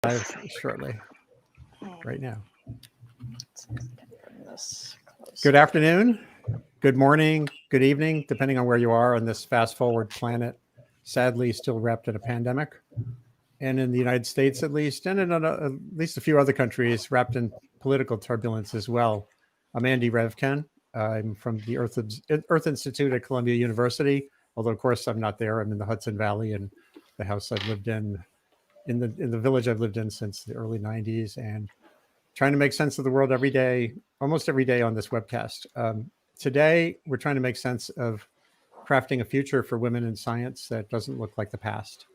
Live shortly, right now. Good afternoon, good morning, good evening, depending on where you are on this fast forward planet, sadly still wrapped in a pandemic. And in the United States, at least, and in at least a few other countries, wrapped in political turbulence as well. I'm Andy Revkin. I'm from the Earth Institute at Columbia University, although of course I'm not there. I'm in the Hudson Valley and the house I've lived in the village I've lived in since the early 90s, and trying to make sense of the world every day, almost every day on this webcast. Today, we're trying to make sense of crafting a future for women in science that doesn't look like the past.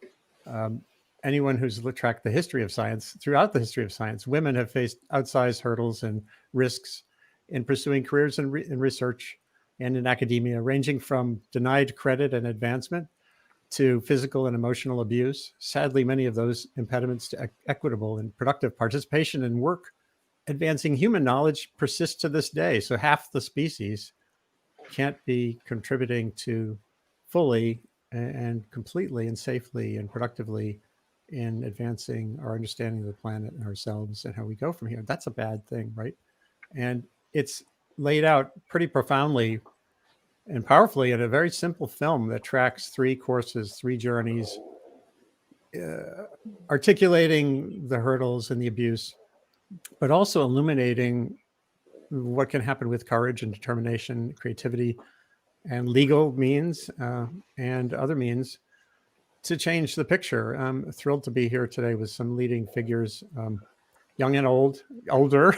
Anyone who's tracked the history of science, throughout the history of science, women have faced outsized hurdles and risks in pursuing careers in research and in academia, ranging from denied credit and advancement to physical and emotional abuse. Sadly, many of those impediments to equitable and productive participation in work advancing human knowledge persist to this day. So half the species can't be contributing to fully and completely and safely and productively in advancing our understanding of the planet and ourselves and how we go from here. That's a bad thing, right? And it's laid out pretty profoundly and powerfully in a very simple film that tracks three courses, three journeys, articulating the hurdles and the abuse, but also illuminating what can happen with courage and determination, creativity, and legal means and other means to change the picture. I'm thrilled to be here today with some leading figures, young and older,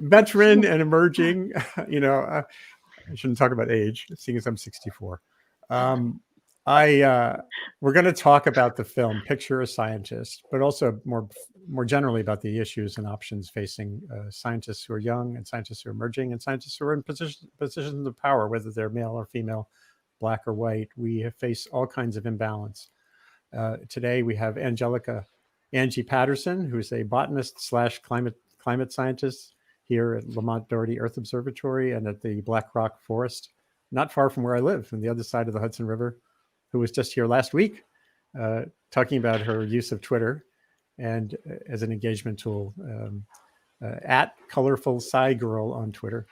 veteran and emerging. I shouldn't talk about age, seeing as I'm 64. We're going to talk about the film Picture a Scientist, but also more generally about the issues and options facing scientists who are young and scientists who are emerging and scientists who are in positions of power, whether they're male or female, black or white. We have faced all kinds of imbalance. Today we have Angie Patterson, who's a botanist / climate scientist here at Lamont Doherty Earth Observatory and at the Black Rock Forest, not far from where I live, on the other side of the Hudson River, who was just here last week talking about her use of Twitter and as an engagement tool at Colorful Sci Girl on Twitter.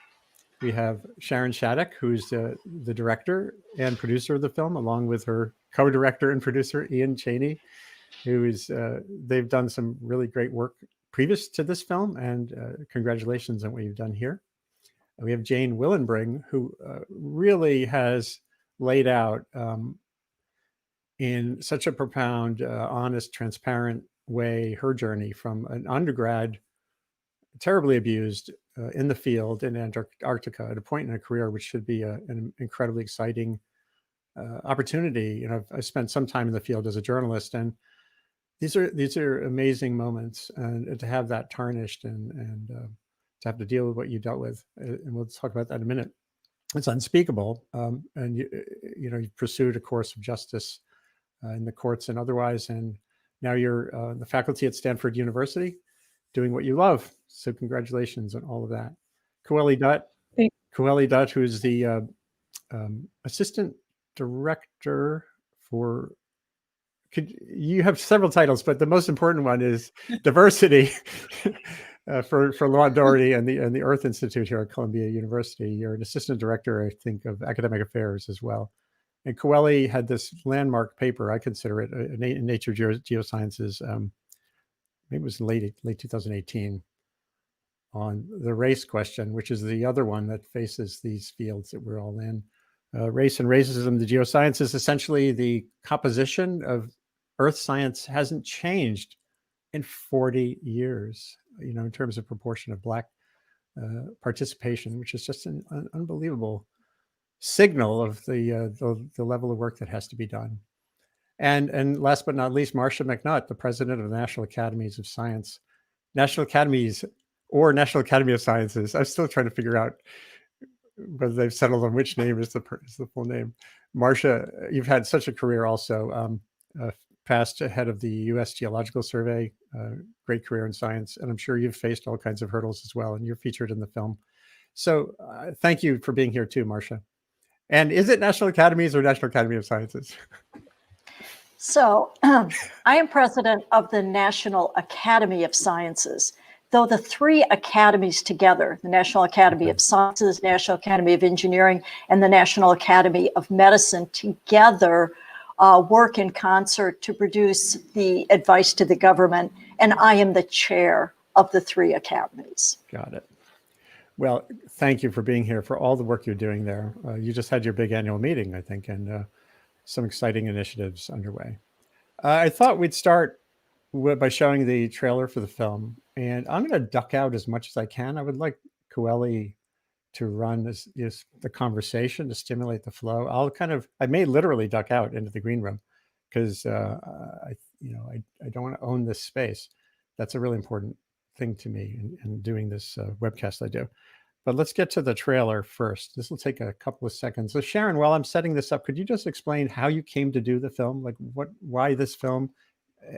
We have Sharon Shattuck, who's the director and producer of the film, along with her co-director and producer, Ian Cheney, who is, they've done some really great work previous to this film, and congratulations on what you've done here. And we have Jane Willenbring, who really has laid out in such a profound, honest, transparent way her journey from an undergrad, terribly abused in the field in Antarctica at a point in her career which should be an incredibly exciting opportunity. I spent some time in the field as a journalist, and these are amazing moments, and to have that tarnished and to have to deal with what you dealt with, and we'll talk about that in a minute. It's unspeakable, and you've pursued a course of justice in the courts and otherwise, and now you're the faculty at Stanford University doing what you love. So congratulations on all of that. Coeli Dutt, who's the assistant director for, you have several titles, but the most important one is diversity for Lamont Doherty and the Earth Institute here at Columbia University. You're an assistant director, I think, of academic affairs as well. And Coeli had this landmark paper, I consider it, in Nature Geosciences, maybe it was late 2018, on the race question, which is the other one that faces these fields that we're all in. Race and racism, the geosciences, essentially the composition of Earth science hasn't changed in 40 years, in terms of proportion of Black participation, which is just an unbelievable signal of the level of work that has to be done. And last but not least, Marcia McNutt, the president of the National Academies of Science, National Academies or National Academy of Sciences. I'm still trying to figure out whether they've settled on which name is the full name. Marcia, you've had such a career also, past head of the U.S. Geological Survey, great career in science, and I'm sure you've faced all kinds of hurdles as well, and you're featured in the film. So thank you for being here too, Marcia. And is it National Academies or National Academy of Sciences? So I am president of the National Academy of Sciences. Though the three academies together, the National Academy of Sciences, National Academy of Engineering, and the National Academy of Medicine together work in concert to produce the advice to the government, and I am the chair of the three academies. Got it. Well, thank you for being here, for all the work you're doing there. You just had your big annual meeting, I think, and some exciting initiatives underway. I thought we'd start by showing the trailer for the film, and I'm going to duck out as much as I can. I would like Coeli to run this the conversation to stimulate the flow. I may literally duck out into the green room because I don't want to own this space. That's a really important thing to me in doing this webcast I do. But let's get to the trailer first. This will take a couple of seconds. So Sharon, while I'm setting this up, could you just explain how you came to do the film? Like why this film?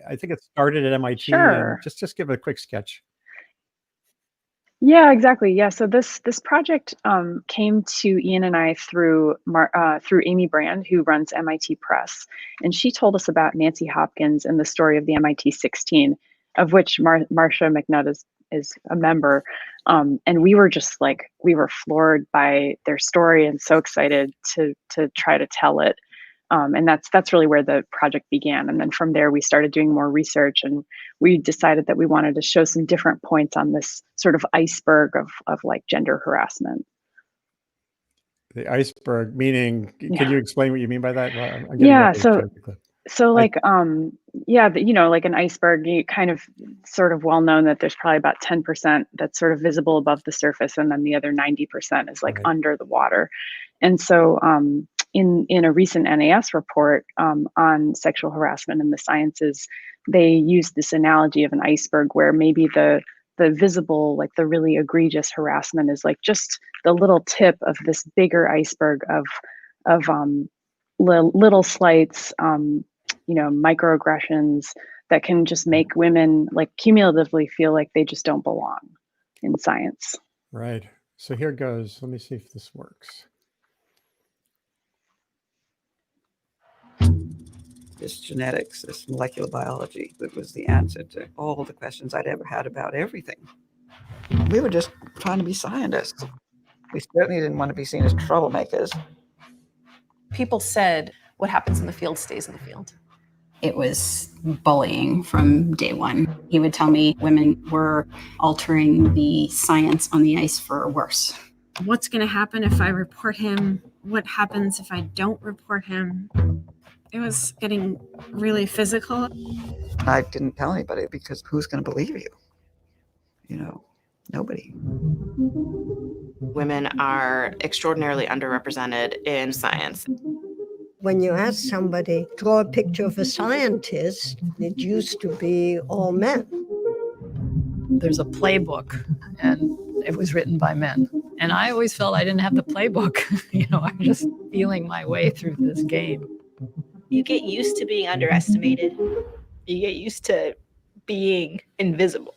I think it started at MIT. Sure. And just give a quick sketch. Yeah, exactly. Yeah. So this project came to Ian and I through Amy Brand, who runs MIT Press, and she told us about Nancy Hopkins and the story of the MIT 16, of which Marcia McNutt is a member. And we were just we were floored by their story and so excited to try to tell it. And that's really where the project began. And then from there, we started doing more research, and we decided that we wanted to show some different points on this sort of iceberg of gender harassment. The iceberg, meaning, can you explain what you mean by that? Well, yeah. So like an iceberg, you kind of sort of well known that there's probably about 10% that's sort of visible above the surface, and then the other 90% is under the water. And so in a recent NAS report on sexual harassment in the sciences, they used this analogy of an iceberg where maybe the visible, the really egregious harassment is just the little tip of this bigger iceberg of little slights, microaggressions that can just make women cumulatively feel like they just don't belong in science. Right. So here goes. Let me see if this works. This genetics, this molecular biology, that was the answer to all the questions I'd ever had about everything. We were just trying to be scientists. We certainly didn't want to be seen as troublemakers. People said, what happens in the field stays in the field. It was bullying from day one. He would tell me women were altering the science on the ice for worse. What's going to happen if I report him? What happens if I don't report him? It was getting really physical. I didn't tell anybody because who's going to believe you? Nobody. Women are extraordinarily underrepresented in science. When you ask somebody, draw a picture of a scientist, it used to be all men. There's a playbook, and it was written by men. And I always felt I didn't have the playbook. I'm just feeling my way through this game. You get used to being underestimated. You get used to being invisible.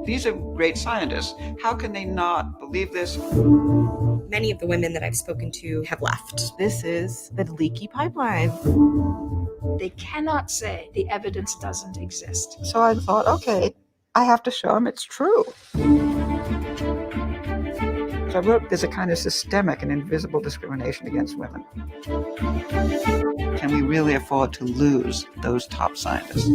These are great scientists. How can they not believe this? Many of the women that I've spoken to have left. This is the leaky pipeline. They cannot say the evidence doesn't exist. So I thought, okay, I have to show them it's true. So I wrote, there's a kind of systemic and invisible discrimination against women. Can we really afford to lose those top scientists?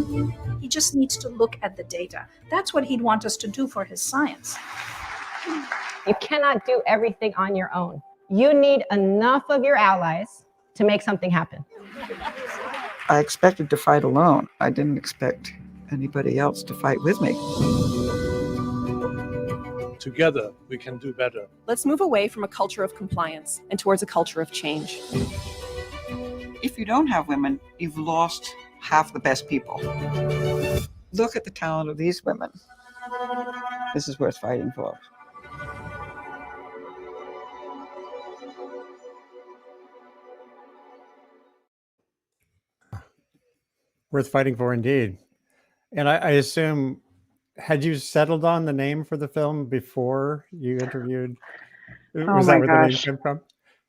He just needs to look at the data. That's what he'd want us to do for his science. You cannot do everything on your own. You need enough of your allies to make something happen. I expected to fight alone. I didn't expect anybody else to fight with me. Together, we can do better. Let's move away from a culture of compliance and towards a culture of change. If you don't have women, you've lost half the best people. Look at the talent of these women. This is worth fighting for. Worth fighting for indeed. And I assume, had you settled on the name for the film before you interviewed? Was that where the name came from?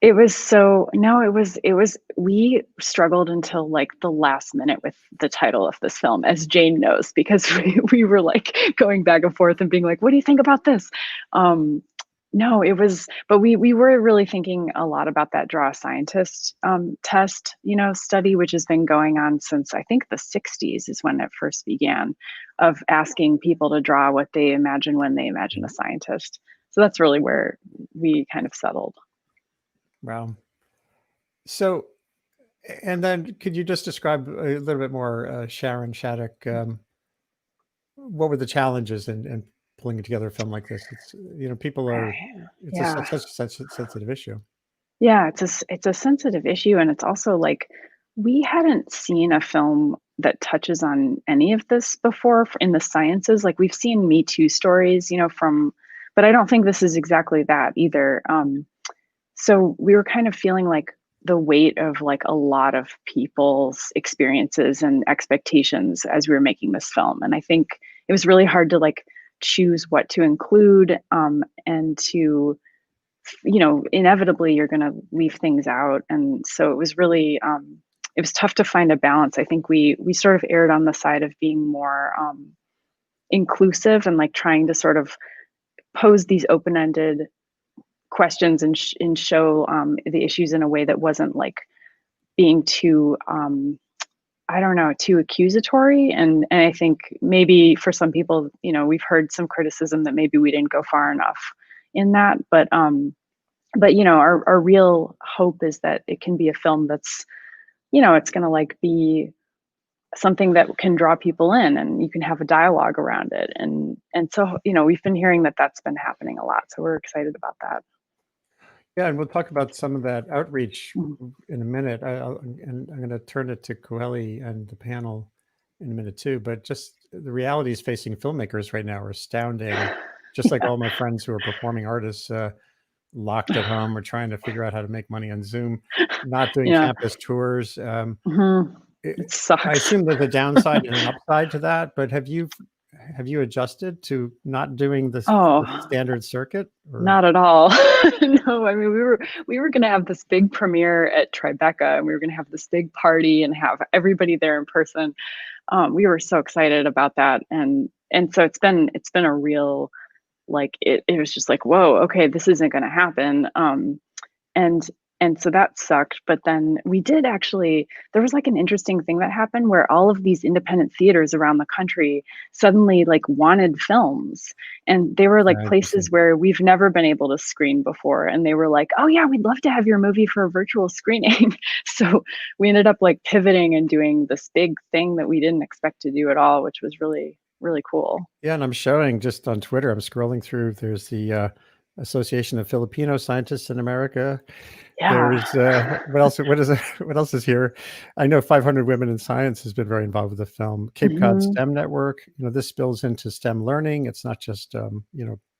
It was so no, we struggled until like the last minute with the title of this film, as Jane knows, because we were like going back and forth and being like, what do you think about this? No, it was, but we were really thinking a lot about that Draw a Scientist test, study, which has been going on since I think the 60s is when it first began, of asking people to draw what they imagine when they imagine a scientist. So that's really where we kind of settled. Wow. So, and then could you just describe a little bit more, Sharon Shattuck, what were the challenges in pulling together a film like this? It's, people are, it's Yeah. such a sensitive issue. Yeah, it's a sensitive issue, and it's also like we hadn't seen a film that touches on any of this before in the sciences. Like we've seen Me Too stories, but I don't think this is exactly that either. So we were kind of feeling like the weight of like a lot of people's experiences and expectations as we were making this film, and I think it was really hard to like choose what to include, and to inevitably you're going to leave things out. And so it was really, it was tough to find a balance. I think we sort of erred on the side of being more inclusive and like trying to sort of pose these open-ended questions and show the issues in a way that wasn't like being too, I don't know, too accusatory. And I think maybe for some people, we've heard some criticism that maybe we didn't go far enough in that, but our real hope is that it can be a film that's, it's going to like be something that can draw people in, and you can have a dialogue around it. And so, we've been hearing that that's been happening a lot. So we're excited about that. Yeah, and we'll talk about some of that outreach in a minute. And I'm going to turn it to Coeli and the panel in a minute too. But just the realities facing filmmakers right now are astounding. Just like all my friends who are performing artists, locked at home, or trying to figure out how to make money on Zoom, not doing campus tours. It sucks. I assume there's a downside and an upside to that. But have you adjusted to not doing the standard circuit? Or? Not at all. No, I mean, we were going to have this big premiere at Tribeca, and we were going to have this big party and have everybody there in person. We were so excited about that, and so it's been a real, like it was just like, whoa, okay, this isn't going to happen. And so that sucked. But then we did actually, there was like an interesting thing that happened where all of these independent theaters around the country suddenly like wanted films. And they were like places where we've never been able to screen before. And they were like, oh yeah, we'd love to have your movie for a virtual screening. So we ended up like pivoting and doing this big thing that we didn't expect to do at all, which was really, really cool. Yeah, and I'm showing just on Twitter, I'm scrolling through, there's the Association of Filipino Scientists in America. Yeah. There's what else is here? I know 500 Women in Science has been very involved with the film. Cape Cod STEM Network. This spills into STEM learning. It's not just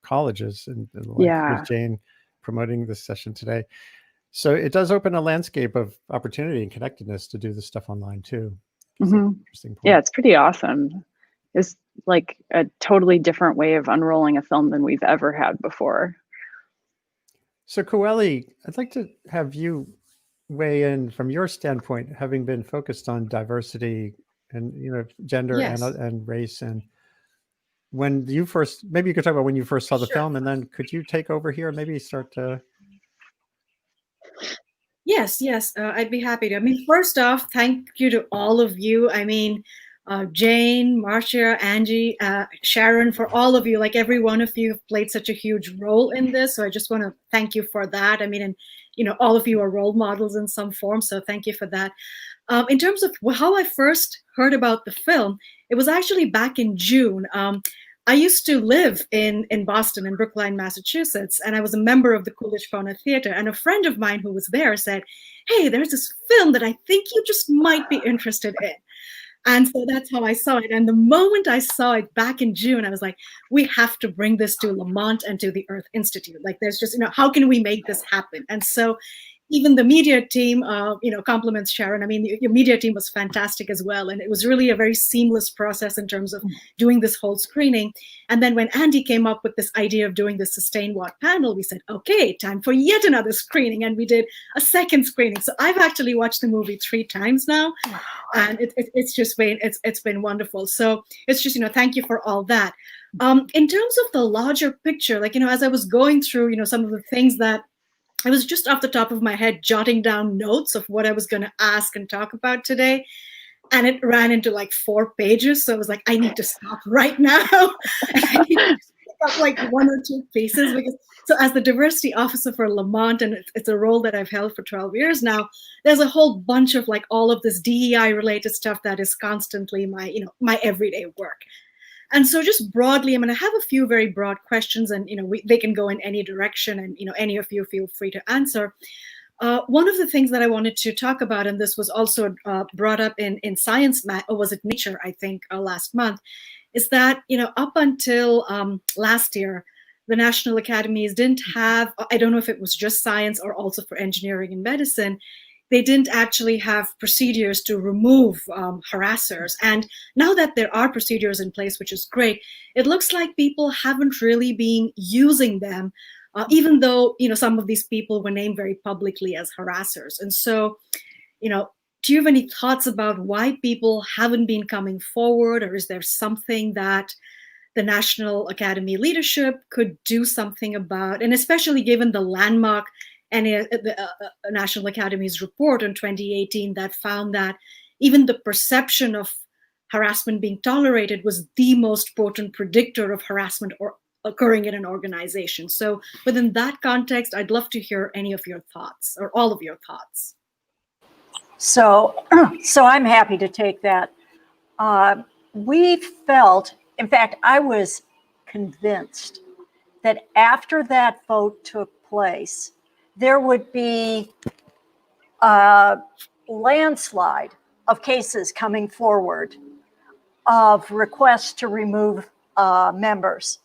colleges and like with Jane promoting this session today. So it does open a landscape of opportunity and connectedness to do this stuff online too. Interesting point. Yeah, it's pretty awesome. It's like a totally different way of unrolling a film than we've ever had before. So Coeli, I'd like to have you weigh in from your standpoint, having been focused on diversity and gender and race. And when you first, maybe you could talk about when you first saw the film, and then could you take over here and maybe start to? Yes, I'd be happy to. I mean, first off, thank you to all of you. I mean, Jane, Marcia, Angie, Sharon, for all of you, like every one of you have played such a huge role in this. So I just want to thank you for that. I mean, and all of you are role models in some form. So thank you for that. In terms of how I first heard about the film, it was actually back in June. I used to live in Boston, in Brookline, Massachusetts, and I was a member of the Coolidge Fauna Theater. And a friend of mine who was there said, hey, there's this film that I think you just might be interested in. And so that's how I saw it. And the moment I saw it back in June, I was like, we have to bring this to Lamont and to the Earth Institute. Like there's just, how can we make this happen? And so even the media team, compliments Sharon. I mean, your media team was fantastic as well. And it was really a very seamless process in terms of doing this whole screening. And then when Andy came up with this idea of doing the Sustain What panel, we said, okay, time for yet another screening. And we did a second screening. So I've actually watched the movie 3 times now. And it's been wonderful. So it's just, thank you for all that. In terms of the larger picture, like, as I was going through, some of the things that I was just off the top of my head jotting down notes of what I was going to ask and talk about today. And it ran into like 4 pages. So I was like, I need to stop right now. I need to pick up like 1 or 2 pieces. So as the diversity officer for Lamont, and it's a role that I've held for 12 years now, there's a whole bunch of like all of this DEI related stuff that is constantly my everyday work. And so just broadly, I'm going to have a few very broad questions, and they can go in any direction, and any of you feel free to answer. One of the things that I wanted to talk about, and this was also brought up in Science, or was it Nature, I think, last month, is that up until last year, the National Academies didn't have, I don't know if it was just science or also for engineering and medicine, they didn't actually have procedures to remove harassers. And now that there are procedures in place, which is great, it looks like people haven't really been using them, even though some of these people were named very publicly as harassers. And so, do you have any thoughts about why people haven't been coming forward, or is there something that the National Academy leadership could do something about? And especially given the landmark and the National Academy's report in 2018 that found that even the perception of harassment being tolerated was the most potent predictor of harassment or occurring in an organization. So within that context, I'd love to hear any of your thoughts, or all of your thoughts. So I'm happy to take that. We felt, in fact, I was convinced that after that vote took place, there would be a landslide of cases coming forward of requests to remove members.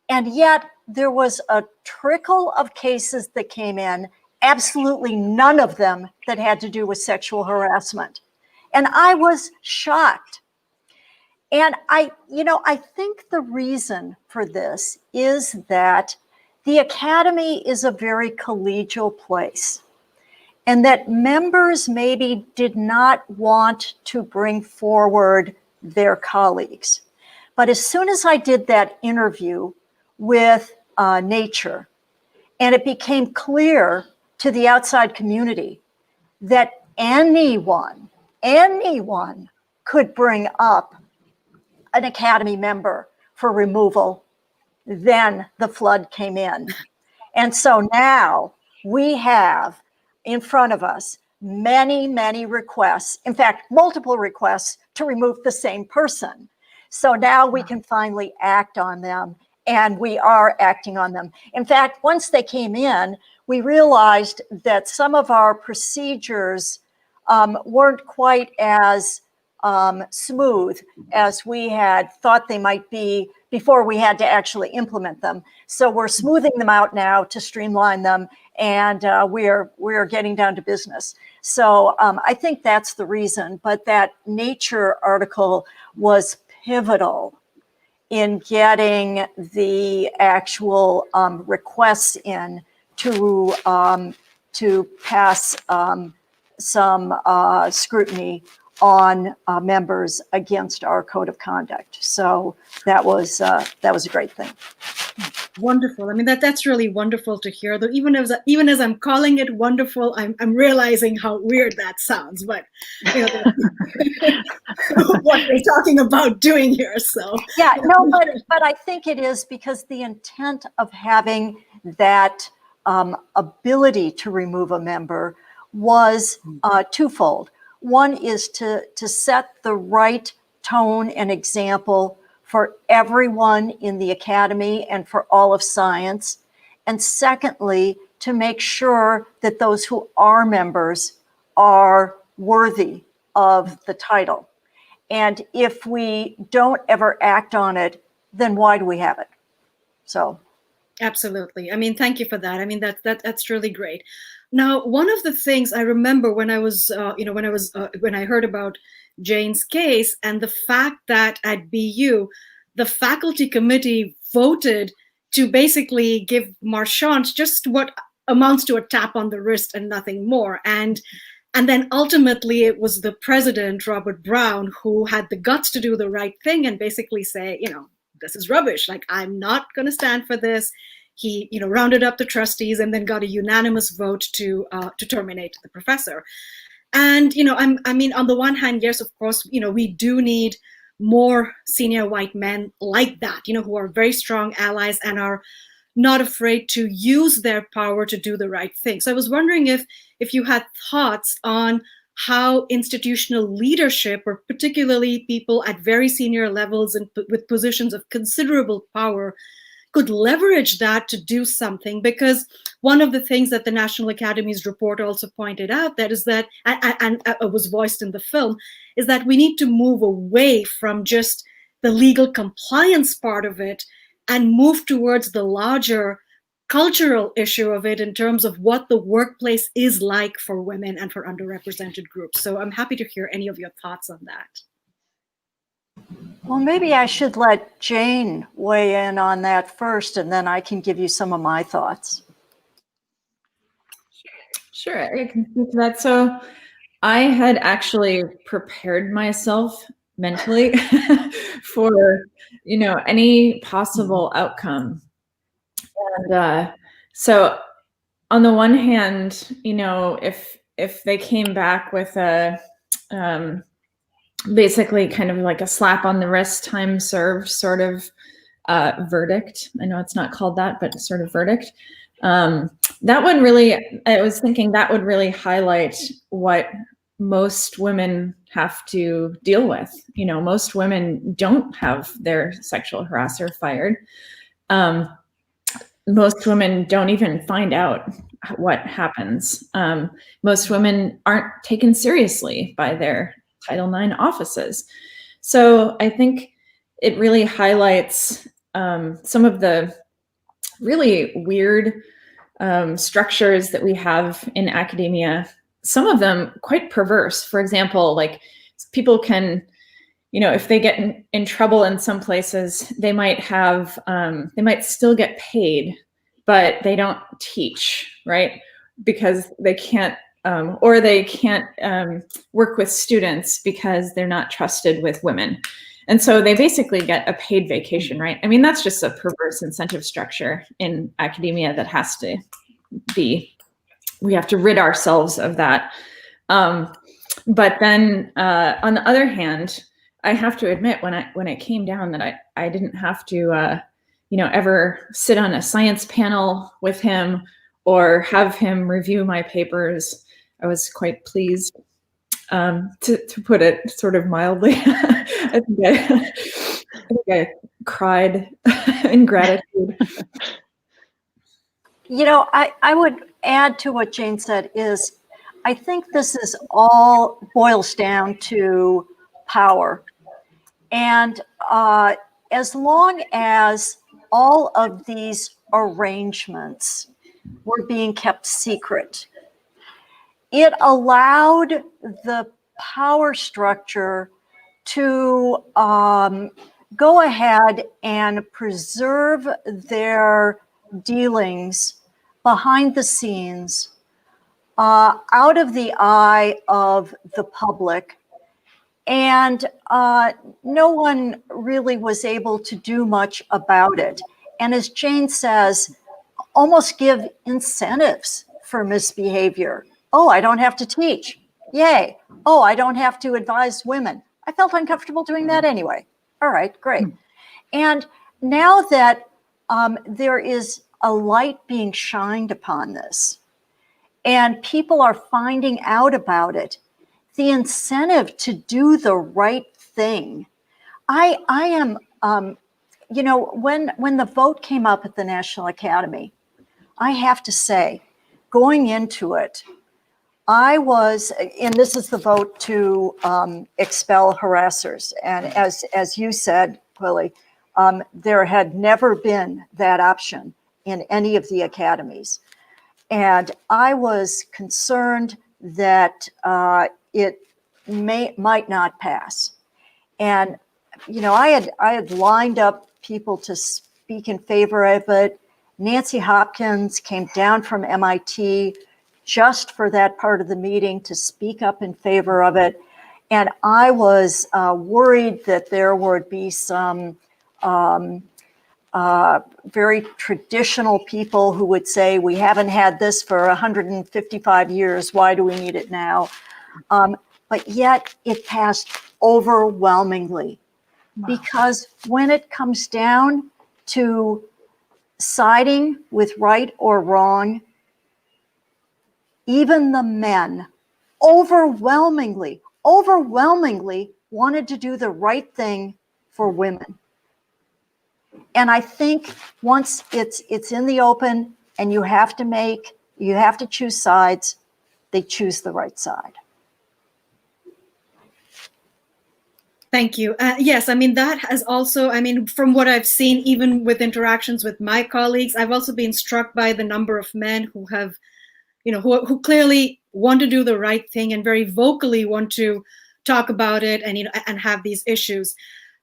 And yet there was a trickle of cases that came in, absolutely none of them that had to do with sexual harassment. And I was shocked. And I think the reason for this is that the Academy is a very collegial place, and that members maybe did not want to bring forward their colleagues. But as soon as I did that interview with Nature, and it became clear to the outside community that anyone could bring up an Academy member for removal, then the flood came in. And so now we have in front of us many, many requests, in fact, multiple requests to remove the same person. So now we can finally act on them, and we are acting on them. In fact, once they came in, we realized that some of our procedures weren't quite as smooth as we had thought they might be before we had to actually implement them. So we're smoothing them out now to streamline them, and we're getting down to business. So I think that's the reason. But that Nature article was pivotal in getting the actual requests in to pass some scrutiny on members against our code of conduct. So that was a great thing. Wonderful. I mean, that's really wonderful to hear. Though even as I'm calling it wonderful, I'm realizing how weird that sounds. But what we're talking about doing here. So yeah, no, but I think it is because the intent of having that ability to remove a member was twofold. One is to set the right tone and example for everyone in the Academy and for all of science. And secondly, to make sure that those who are members are worthy of the title. And if we don't ever act on it, then why do we have it? So. Absolutely. I mean, thank you for that. I mean, that's really great. Now, one of the things I remember when I was, when I heard about Jane's case, and the fact that at BU, the faculty committee voted to basically give Marchant just what amounts to a tap on the wrist and nothing more. And then ultimately it was the president, Robert Brown, who had the guts to do the right thing and basically say, this is rubbish. Like, I'm not going to stand for this. He, rounded up the trustees and then got a unanimous vote to terminate the professor. And, I mean, on the one hand, yes, of course, we do need more senior white men like that, who are very strong allies and are not afraid to use their power to do the right thing. So I was wondering if you had thoughts on how institutional leadership, or particularly people at very senior levels and with positions of considerable power, could leverage that to do something. Because one of the things that the National Academy's report also pointed out, that is that, and was voiced in the film, is that we need to move away from just the legal compliance part of it and move towards the larger cultural issue of it in terms of what the workplace is like for women and for underrepresented groups. So I'm happy to hear any of your thoughts on that. Well, maybe I should let Jane weigh in on that first, and then I can give you some of my thoughts. Sure, I can speak to that. So I had actually prepared myself mentally for, any possible outcome. And so on the one hand, if they came back with a basically kind of like a slap on the wrist, time served sort of verdict. I know it's not called that, but sort of verdict. That would really, I was thinking that would really highlight what most women have to deal with. Most women don't have their sexual harasser fired. Most women don't even find out what happens. Most women aren't taken seriously by their Title IX offices. So I think it really highlights some of the really weird structures that we have in academia, some of them quite perverse. For example, like people can, if they get in trouble in some places, they might have, they might still get paid, but they don't teach, right? Because they can't, or they can't work with students because they're not trusted with women. And so they basically get a paid vacation, right? I mean, that's just a perverse incentive structure in academia that has to be, we have to rid ourselves of that. But then on the other hand, I have to admit when it came down that I didn't have to, ever sit on a science panel with him or have him review my papers. I was quite pleased, to put it sort of mildly. I think I cried in gratitude. I would add to what Jane said is, I think this is all boils down to power. And as long as all of these arrangements were being kept secret, it allowed the power structure to go ahead and preserve their dealings behind the scenes, out of the eye of the public. And no one really was able to do much about it. And as Jane says, almost give incentives for misbehavior. Oh, I don't have to teach. Yay. Oh, I don't have to advise women. I felt uncomfortable doing that anyway. All right, great. And now that there is a light being shined upon this and people are finding out about it, the incentive to do the right thing. I am, when the vote came up at the National Academy, I have to say, going into it, I was, and this is the vote to expel harassers. And as you said, Quilly, there had never been that option in any of the academies. And I was concerned that it might not pass. And, you know, I had lined up people to speak in favor of it. Nancy Hopkins came down from MIT just for that part of the meeting to speak up in favor of it. And I was worried that there would be some very traditional people who would say, we haven't had this for 155 years, why do we need it now? But yet it passed overwhelmingly. Wow. Because when it comes down to siding with right or wrong, even the men overwhelmingly wanted to do the right thing for women. And I think once it's in the open and you have to choose sides, they choose the right side. Thank you. Yes, I mean, that has also, I mean, from what I've seen, even with interactions with my colleagues, I've also been struck by the number of men who have, you know, who clearly want to do the right thing and very vocally want to talk about it and, you know, and have these issues.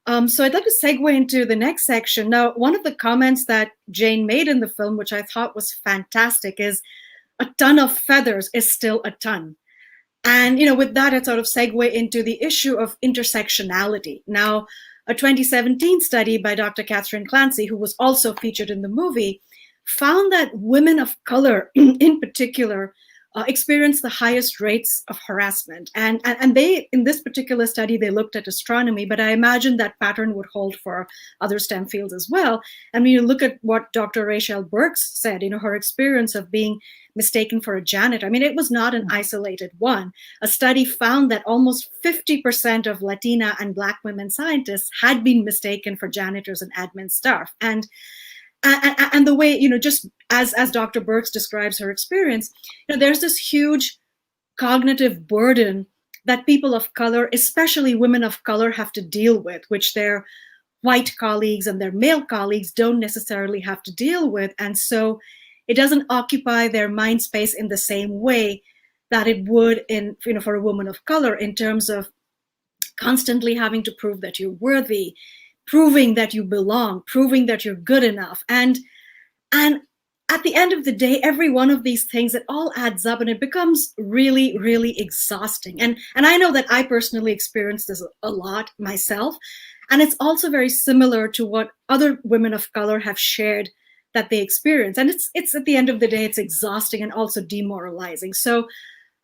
So I'd like to segue into the next section. Now, one of the comments that Jane made in the film, which I thought was fantastic, is a ton of feathers is still a ton. And, you know, with that, I sort of segue into the issue of intersectionality. Now, a 2017 study by Dr. Catherine Clancy, who was also featured in the movie, found that women of color in particular experience the highest rates of harassment. And they, in this particular study, they looked at astronomy, but I imagine that pattern would hold for other STEM fields as well. And when you look at what Dr. Rachel Burks said, you know, her experience of being mistaken for a janitor, I mean, it was not an isolated one. A study found that almost 50% of Latina and Black women scientists had been mistaken for janitors and admin staff. And the way, you know, just as Dr. Burks describes her experience, you know, there's this huge cognitive burden that people of color, especially women of color, have to deal with, which their white colleagues and their male colleagues don't necessarily have to deal with. And so it doesn't occupy their mind space in the same way that it would in, you know, for a woman of color, in terms of constantly having to prove that you're worthy, proving that you belong, proving that you're good enough. And at the end of the day, every one of these things, it all adds up and it becomes really, really exhausting. And I know that I personally experienced this a lot myself. And it's also very similar to what other women of color have shared that they experience. And it's at the end of the day, it's exhausting and also demoralizing. So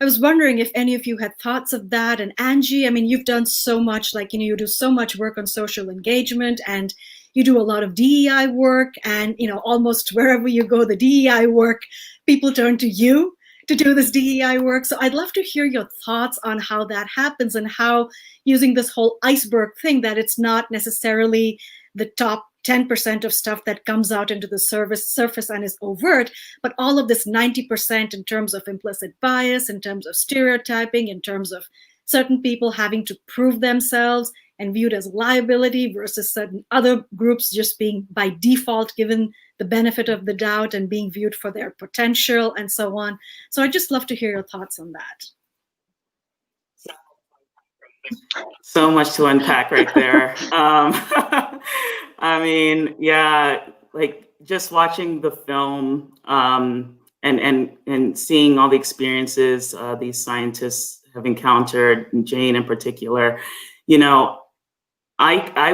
I was wondering if any of you had thoughts of that. And Angie, I mean, you've done so much, like, you know, you do so much work on social engagement and you do a lot of DEI work, and, you know, almost wherever you go, the DEI work, people turn to you to do this DEI work. So I'd love to hear your thoughts on how that happens and how using this whole iceberg thing, that it's not necessarily the top 10% of stuff that comes out into the surface and is overt, but all of this 90% in terms of implicit bias, in terms of stereotyping, in terms of certain people having to prove themselves and viewed as liability versus certain other groups just being by default given the benefit of the doubt and being viewed for their potential and so on. So I'd just love to hear your thoughts on that. So much to unpack right there. I mean, yeah, like just watching the film and seeing all the experiences these scientists have encountered, and Jane in particular, you know, I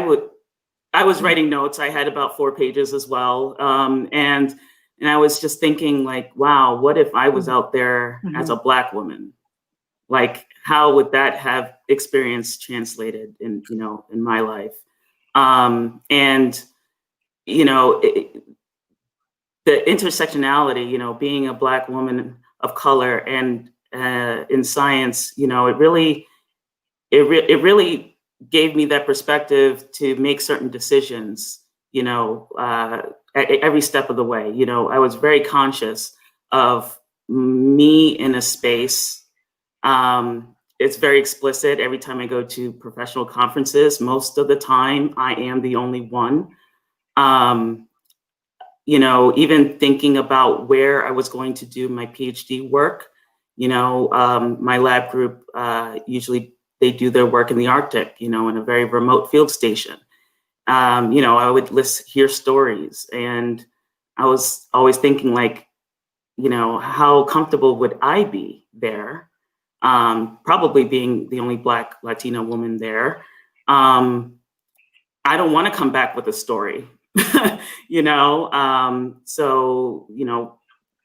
was writing notes. I had about 4 pages as well, and I was just thinking, like, wow, what if I was out there as a Black woman? Like, how would that have experience translated in, you know, in my life? And, you know, the intersectionality, you know, being a Black woman of color and in science, you know, it really gave me that perspective to make certain decisions, you know, at every step of the way. You know, I was very conscious of me in a space. It's very explicit every time I go to professional conferences. Most of the time, I am the only one. even thinking about where I was going to do my PhD work, my lab group, usually they do their work in the Arctic, in a very remote field station. I would hear stories, and I was always thinking like, how comfortable would I be there? Probably being the only Black Latina woman there. I don't want to come back with a story, so,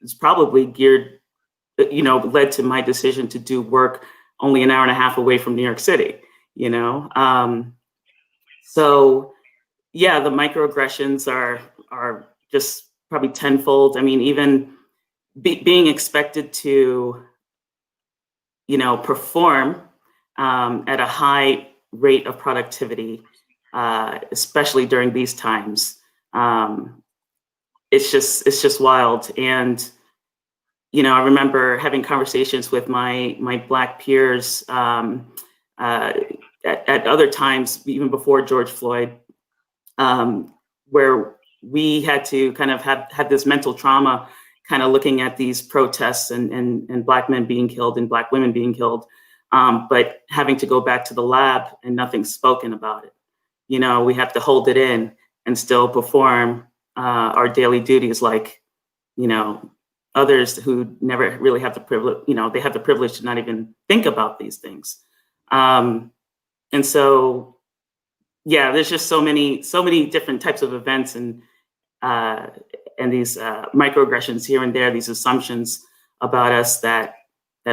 it's probably geared, led to my decision to do work only an hour and a half away from New York City, so yeah, the microaggressions are just probably tenfold. I mean, even being expected to, perform at a high rate of productivity, especially during these times, it's just wild. And I remember having conversations with my Black peers at other times, even before George Floyd, where we had to kind of had this mental trauma, kind of looking at these protests and Black men being killed and Black women being killed, but having to go back to the lab and nothing's spoken about it. We have to hold it in and still perform our daily duties like, others who never really have the privilege, they have the privilege to not even think about these things. And so, yeah, there's just so many different types of events and these microaggressions here and there, these assumptions about us that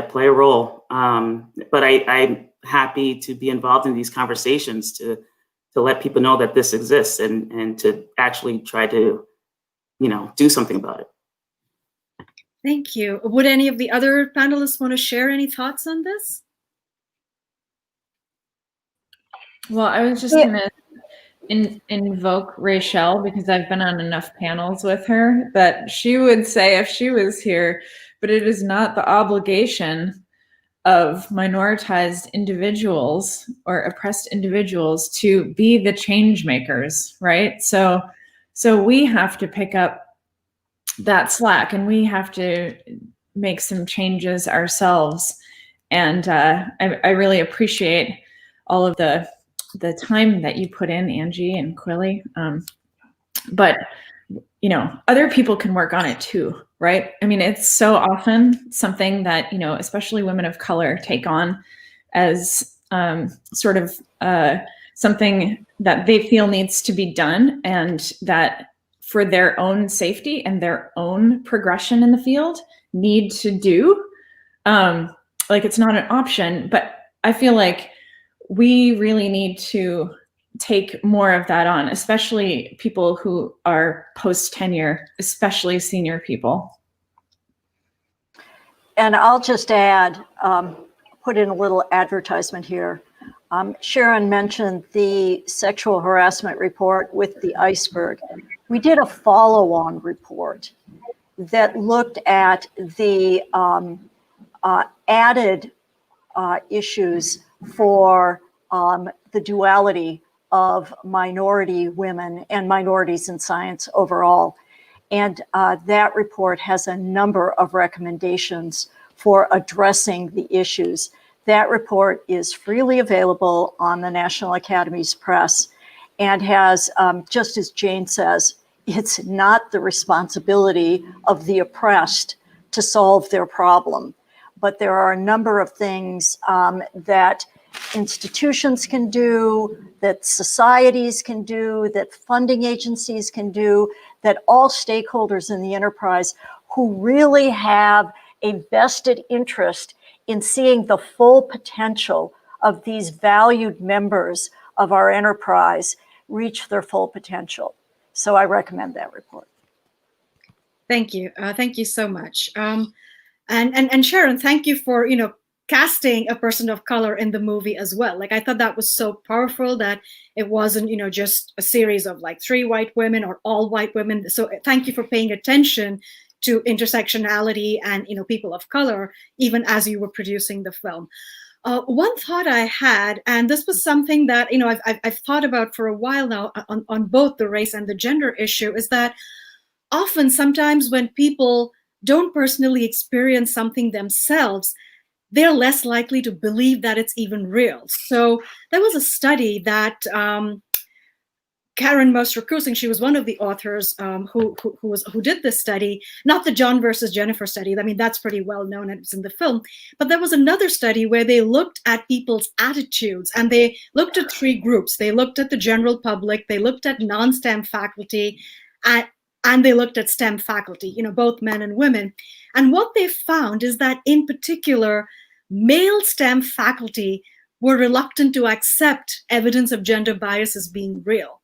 play a role. But I'm happy to be involved in these conversations to let people know that this exists and to actually try to, do something about it. Thank you. Would any of the other panelists want to share any thoughts on this? Well, I was just going to invoke Rachel, because I've been on enough panels with her, that she would say if she was here, but it is not the obligation of minoritized individuals or oppressed individuals to be the change makers, right? So we have to pick up that slack, and we have to make some changes ourselves. And I really appreciate all of the time that you put in, Angie and Quilly. But other people can work on it too, right? I mean, it's so often something that, especially women of color take on as sort of something that they feel needs to be done, and that for their own safety and their own progression in the field need to do. Like, it's not an option, but I feel like we really need to take more of that on, especially people who are post-tenure, especially senior people. And I'll just add, put in a little advertisement here. Sharon mentioned the sexual harassment report with the iceberg. We did a follow-on report that looked at the added issues for the duality of minority women and minorities in science overall. And that report has a number of recommendations for addressing the issues. That report is freely available on the National Academy's Press and has, just as Jane says, it's not the responsibility of the oppressed to solve their problem. But there are a number of things that institutions can do, that societies can do, that funding agencies can do, that all stakeholders in the enterprise who really have a vested interest in seeing the full potential of these valued members of our enterprise reach their full potential. So I recommend that report. Thank you. Thank you so much. And Sharon, thank you for, casting a person of color in the movie as well. Like, I thought that was so powerful that it wasn't, just a series of like 3 white women or all white women. So thank you for paying attention to intersectionality and, people of color, even as you were producing the film. One thought I had, and this was something that, I've thought about for a while now on both the race and the gender issue, is that often, sometimes when people don't personally experience something themselves, they're less likely to believe that it's even real. So there was a study that Karen Mercer-Krusing, she was one of the authors who did this study, not the John versus Jennifer study. I mean, that's pretty well known, it's in the film. But there was another study where they looked at people's attitudes, and they looked at 3 groups. They looked at the general public, they looked at non-STEM faculty, and they looked at STEM faculty, both men and women. And what they found is that, in particular, male STEM faculty were reluctant to accept evidence of gender bias as being real.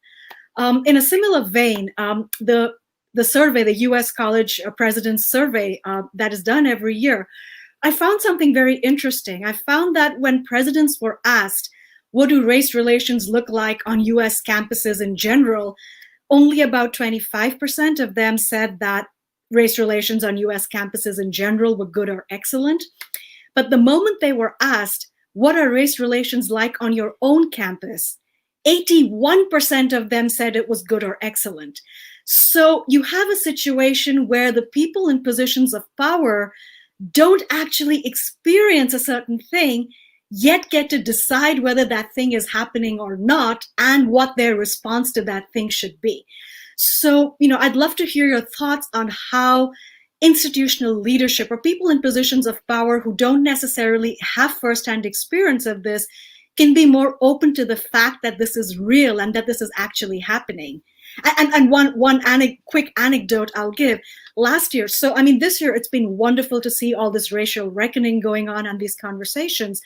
In a similar vein, the survey, the U.S. College President's Survey that is done every year, I found something very interesting. I found that when presidents were asked, what do race relations look like on U.S. campuses in general, only about 25% of them said that race relations on U.S. campuses in general were good or excellent. But the moment they were asked, what are race relations like on your own campus, 81% of them said it was good or excellent. So you have a situation where the people in positions of power don't actually experience a certain thing, yet get to decide whether that thing is happening or not, and what their response to that thing should be. So, I'd love to hear your thoughts on how institutional leadership, or people in positions of power who don't necessarily have firsthand experience of this, can be more open to the fact that this is real and that this is actually happening. And one quick anecdote I'll give. Last year, this year it's been wonderful to see all this racial reckoning going on and these conversations.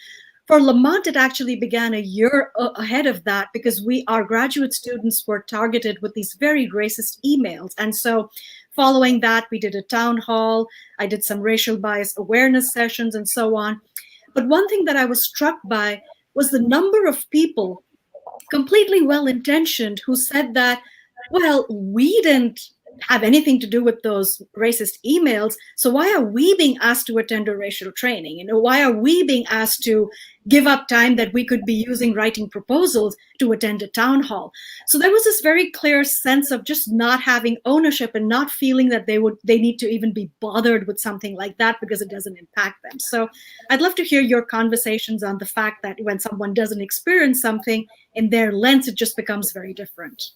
For Lamont, it actually began a year ahead of that, because our graduate students were targeted with these very racist emails. And so following that, we did a town hall, I did some racial bias awareness sessions and so on. But one thing that I was struck by was the number of people, completely well-intentioned, who said that, well, we didn't have anything to do with those racist emails, so why are we being asked to attend a racial training? Why are we being asked to give up time that we could be using writing proposals to attend a town hall? So there was this very clear sense of just not having ownership and not feeling that they need to even be bothered with something like that because it doesn't impact them. So I'd love to hear your conversations on the fact that when someone doesn't experience something in their lens, it just becomes very different.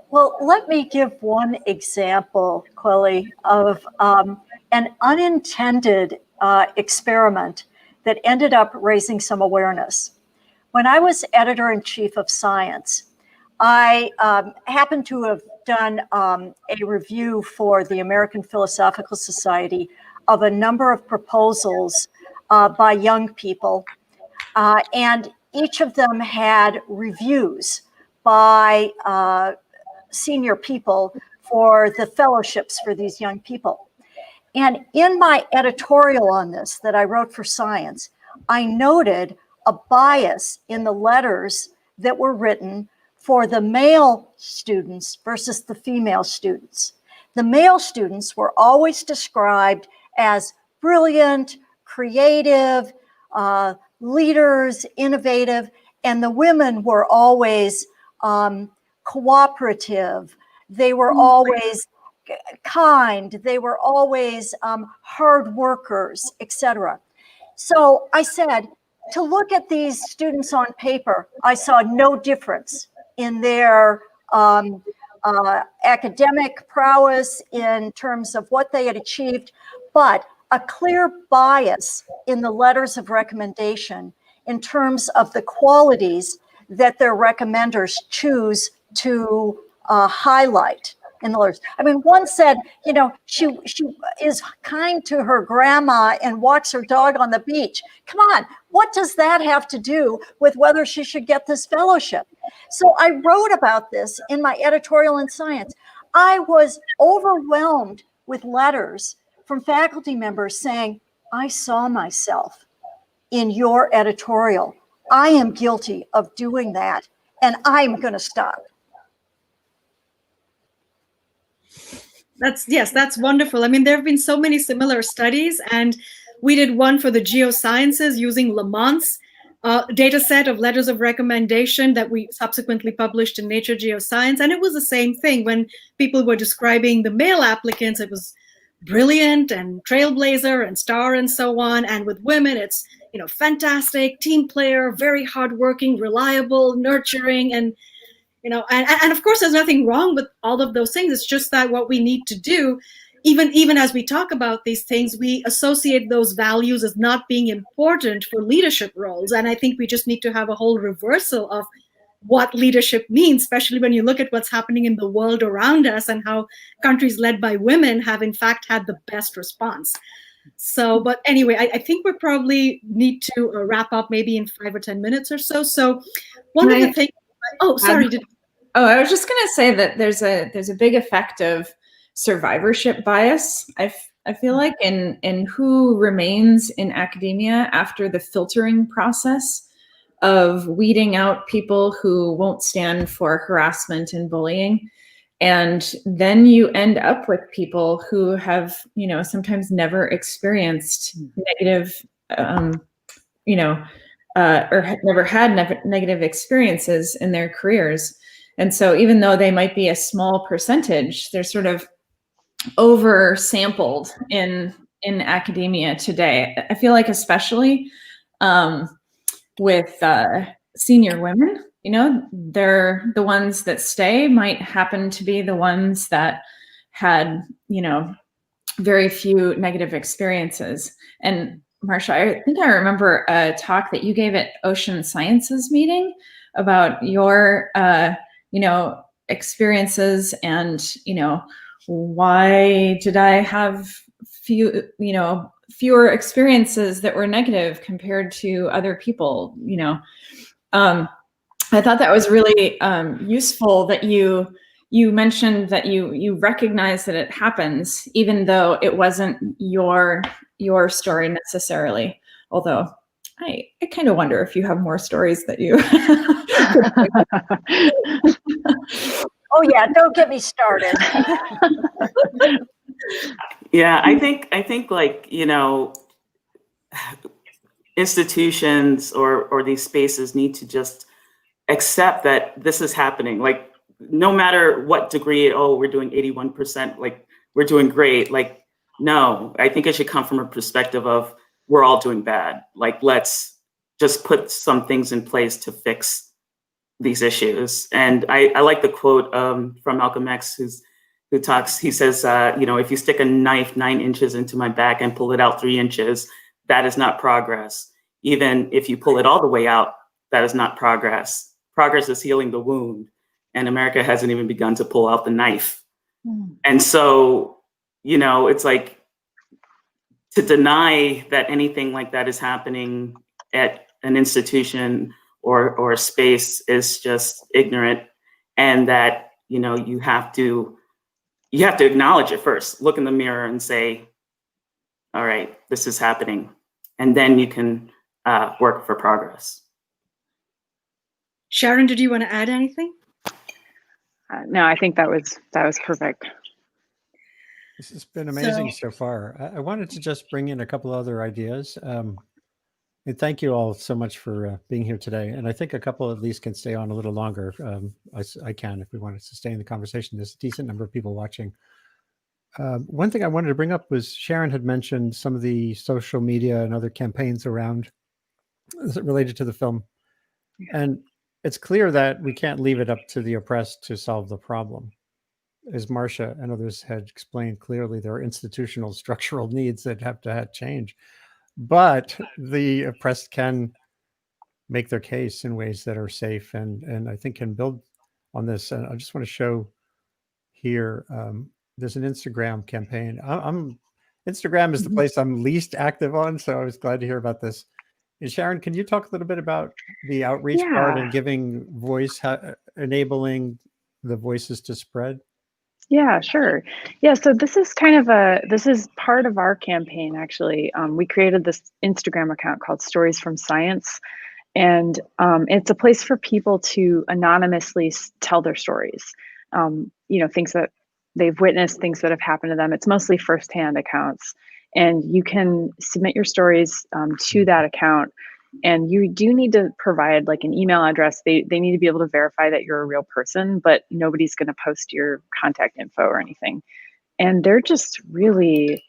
Well, let me give one example, Quilly, of an unintended experiment that ended up raising some awareness. When I was editor-in-chief of Science, I happened to have done a review for the American Philosophical Society of a number of proposals by young people, and each of them had reviews by senior people for the fellowships for these young people. And in my editorial on this that I wrote for Science, I noted a bias in the letters that were written for the male students versus the female students. The male students were always described as brilliant, creative, leaders, innovative, and the women were always cooperative. They were always kind. They were always hard workers, etc. So I said, to look at these students on paper, I saw no difference in their academic prowess in terms of what they had achieved, but a clear bias in the letters of recommendation in terms of the qualities that their recommenders choose to highlight in the letters. I mean, one said, she is kind to her grandma and walks her dog on the beach. Come on, what does that have to do with whether she should get this fellowship? So I wrote about this in my editorial in Science. I was overwhelmed with letters from faculty members saying, I saw myself in your editorial. I am guilty of doing that, and I'm going to stop. That's wonderful. I mean, there have been so many similar studies, and we did one for the geosciences using Lamont's data set of letters of recommendation that we subsequently published in Nature Geoscience. And it was the same thing when people were describing the male applicants. It was brilliant and trailblazer and star and so on. And with women, it's, fantastic, team player, very hardworking, reliable, nurturing, and and of course there's nothing wrong with all of those things. It's just that what we need to do, even as we talk about these things, we associate those values as not being important for leadership roles. And I think we just need to have a whole reversal of what leadership means, especially when you look at what's happening in the world around us and how countries led by women have in fact had the best response. So, but anyway, I think we probably need to wrap up maybe in 5 or 10 minutes or so. So one of the things, oh, sorry. I was just going to say that there's a big effect of survivorship bias, I feel like, in who remains in academia after the filtering process of weeding out people who won't stand for harassment and bullying. And then you end up with people who have, sometimes never experienced negative, or never had negative experiences in their careers. And so even though they might be a small percentage, they're sort of oversampled in academia today. I feel like especially with senior women, they're the ones that stay might happen to be the ones that had, very few negative experiences. And Marcia, I think I remember a talk that you gave at Ocean Sciences meeting about your, experiences and, why did I have fewer experiences that were negative compared to other people, I thought that was really useful that you mentioned that you recognize that it happens, even though it wasn't your story necessarily. Although I kind of wonder if you have more stories that you. Oh yeah, don't get me started. Yeah, I think like, institutions or these spaces need to just accept that this is happening. Like, no matter what degree, we're doing 81%, like we're doing great. Like, no, I think it should come from a perspective of we're all doing bad. Like, let's just put some things in place to fix these issues. And I like the quote from Malcolm X, who talks, he says, if you stick a knife 9 inches into my back and pull it out 3 inches, that is not progress. Even if you pull it all the way out, that is not progress. Progress is healing the wound. And America hasn't even begun to pull out the knife. And so, it's like, to deny that anything like that is happening at an institution or a space is just ignorant. And that, you have to acknowledge it first, look in the mirror and say, all right, this is happening. And then you can work for progress. Sharon, did you want to add anything? No, I think that was perfect. This has been amazing so far. I wanted to just bring in a couple other ideas. And thank you all so much for being here today. And I think a couple at least can stay on a little longer. I can, if we want to sustain the conversation. There's a decent number of people watching. One thing I wanted to bring up was Sharon had mentioned some of the social media and other campaigns around related to the film. And it's clear that we can't leave it up to the oppressed to solve the problem. As Marcia and others had explained clearly, there are institutional structural needs that have to change. But the oppressed can make their case in ways that are safe and I think can build on this. And I just want to show here, there's an Instagram campaign. Instagram is the place I'm least active on, so I was glad to hear about this. And Sharon, can you talk a little bit about the outreach part and giving voice, enabling the voices to spread? Yeah, sure. Yeah, so this is part of our campaign, actually. We created this Instagram account called Stories from Science, and it's a place for people to anonymously tell their stories. Things that they've witnessed, things that have happened to them. It's mostly firsthand accounts, and you can submit your stories to that account. And you do need to provide like an email address. They need to be able to verify that you're a real person, but nobody's going to post your contact info or anything. And they're just really,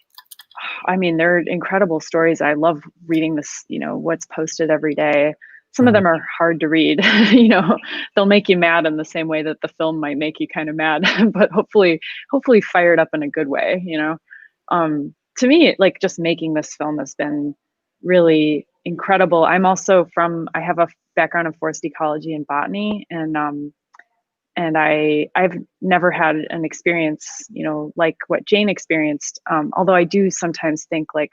I mean, they're incredible stories. I love reading this, what's posted every day. Some of them are hard to read. They'll make you mad in the same way that the film might make you kind of mad, but hopefully fired up in a good way. To me, like just making this film has been really incredible. I have a background in forest ecology and botany, and I've never had an experience, like what Jane experienced. Although I do sometimes think, like,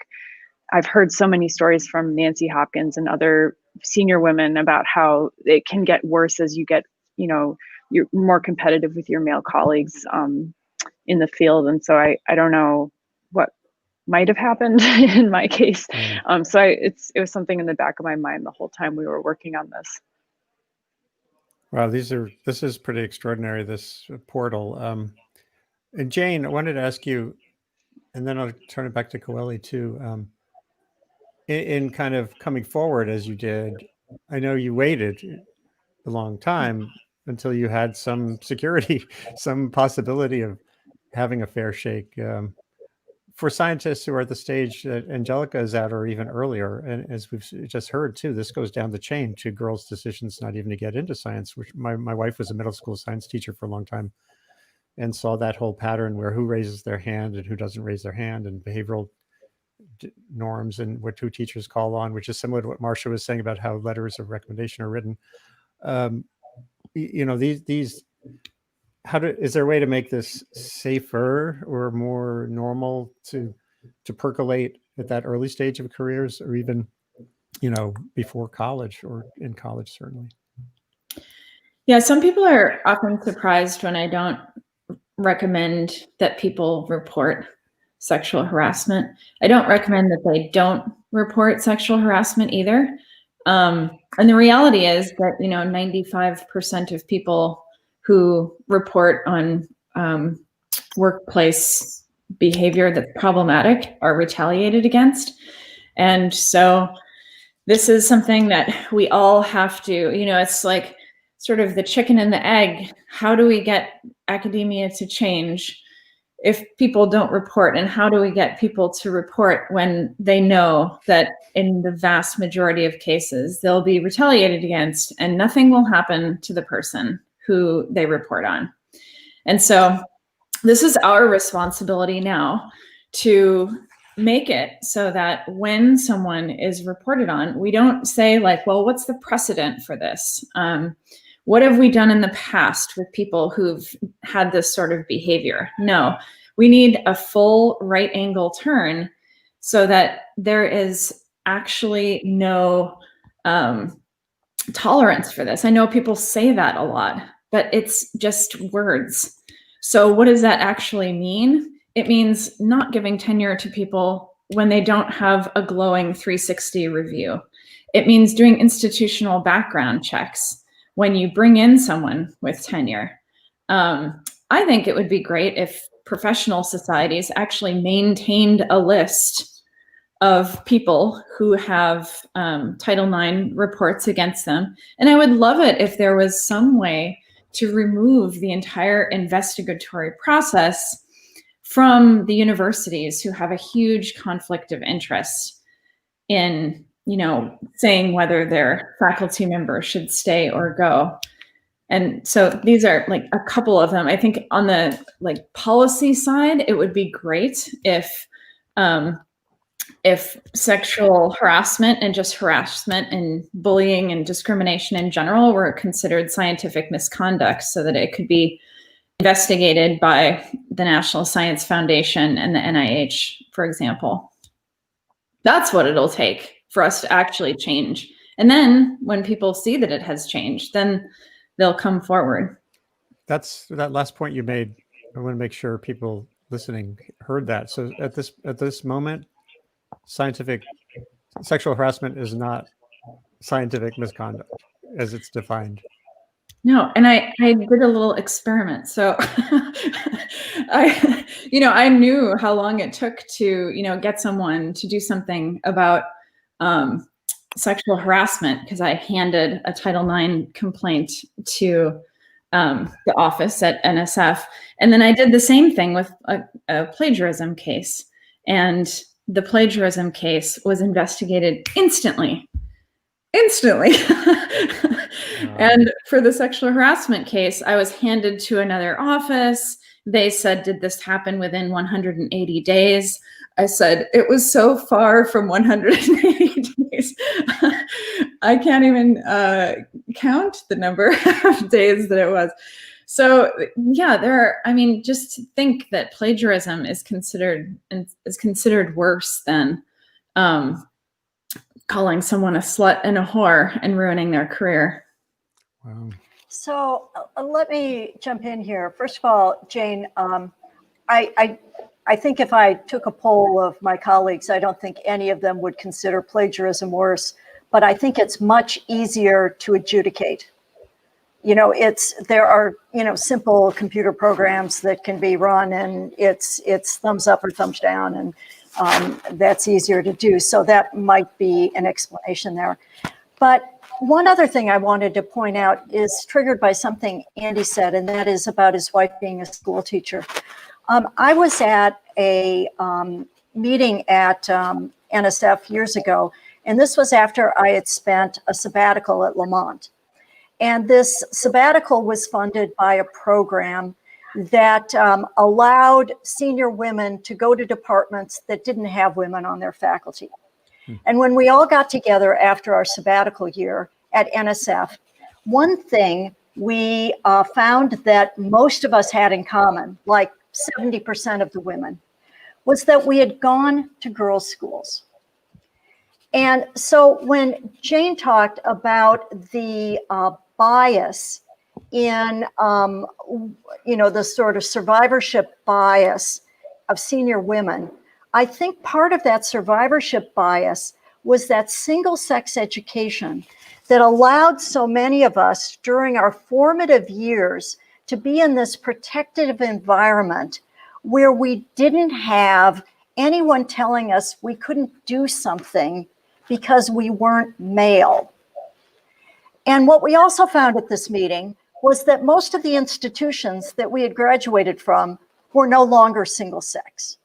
I've heard so many stories from Nancy Hopkins and other senior women about how it can get worse as you get, you're more competitive with your male colleagues in the field. And so I don't know what might have happened in my case. So it was something in the back of my mind the whole time we were working on this. Wow, this is pretty extraordinary, this portal. And Jane, I wanted to ask you, and then I'll turn it back to Coeli too. In kind of coming forward as you did, I know you waited a long time until you had some security, some possibility of having a fair shake. For scientists who are at the stage that Angelica is at, or even earlier, and as we've just heard too, this goes down the chain to girls' decisions not even to get into science, which my wife was a middle school science teacher for a long time and saw that whole pattern where who raises their hand and who doesn't raise their hand, and behavioral norms and what two teachers call on, which is similar to what Marcia was saying about how letters of recommendation are written. Is there a way to make this safer or more normal to percolate at that early stage of careers, or even, before college or in college, certainly? Yeah, some people are often surprised when I don't recommend that people report sexual harassment. I don't recommend that they don't report sexual harassment either. And the reality is that, 95% of people who report on workplace behavior that's problematic are retaliated against. And so this is something that we all have to, it's like sort of the chicken and the egg. How do we get academia to change if people don't report? And how do we get people to report when they know that in the vast majority of cases, they'll be retaliated against and nothing will happen to the person who they report on? And so this is our responsibility now to make it so that when someone is reported on, we don't say like, well, what's the precedent for this? What have we done in the past with people who've had this sort of behavior? No, we need a full right angle turn so that there is actually no tolerance for this. I know people say that a lot, but it's just words. So what does that actually mean? It means not giving tenure to people when they don't have a glowing 360 review. It means doing institutional background checks when you bring in someone with tenure. I think it would be great if professional societies actually maintained a list of people who have Title IX reports against them. And I would love it if there was some way to remove the entire investigatory process from the universities who have a huge conflict of interest in, saying whether their faculty members should stay or go. And so these are like a couple of them. I think on the policy side, it would be great if sexual harassment and just harassment and bullying and discrimination in general were considered scientific misconduct, so that it could be investigated by the National Science Foundation and the NIH, for example. That's what it'll take for us to actually change. And then when people see that it has changed, then they'll come forward. That last point you made, I want to make sure people listening heard that. So at this moment, sexual harassment is not scientific misconduct as it's defined. No, and I did a little experiment. So I knew how long it took to, get someone to do something about sexual harassment because I handed a Title IX complaint to the office at NSF. And then I did the same thing with a plagiarism case. And the plagiarism case was investigated instantly. And for the sexual harassment case, I was handed to another office. They said, did this happen within 180 days? I said, it was so far from 180 days. I can't even count the number of days that it was. So yeah, just think that plagiarism is considered worse than calling someone a slut and a whore and ruining their career. Wow. So let me jump in here. First of all, Jane, I think if I took a poll of my colleagues, I don't think any of them would consider plagiarism worse, but I think it's much easier to adjudicate. There are, simple computer programs that can be run, and it's thumbs up or thumbs down, and that's easier to do. So that might be an explanation there. But one other thing I wanted to point out is triggered by something Andy said, and that is about his wife being a school teacher. I was at a meeting at NSF years ago, and this was after I had spent a sabbatical at Lamont. And this sabbatical was funded by a program that allowed senior women to go to departments that didn't have women on their faculty. And when we all got together after our sabbatical year at NSF, one thing we found that most of us had in common, like 70% of the women, was that we had gone to girls' schools. And so when Jane talked about the bias in, the sort of survivorship bias of senior women, I think part of that survivorship bias was that single sex education that allowed so many of us during our formative years to be in this protective environment where we didn't have anyone telling us we couldn't do something because we weren't male. And what we also found at this meeting was that most of the institutions that we had graduated from were no longer single sex.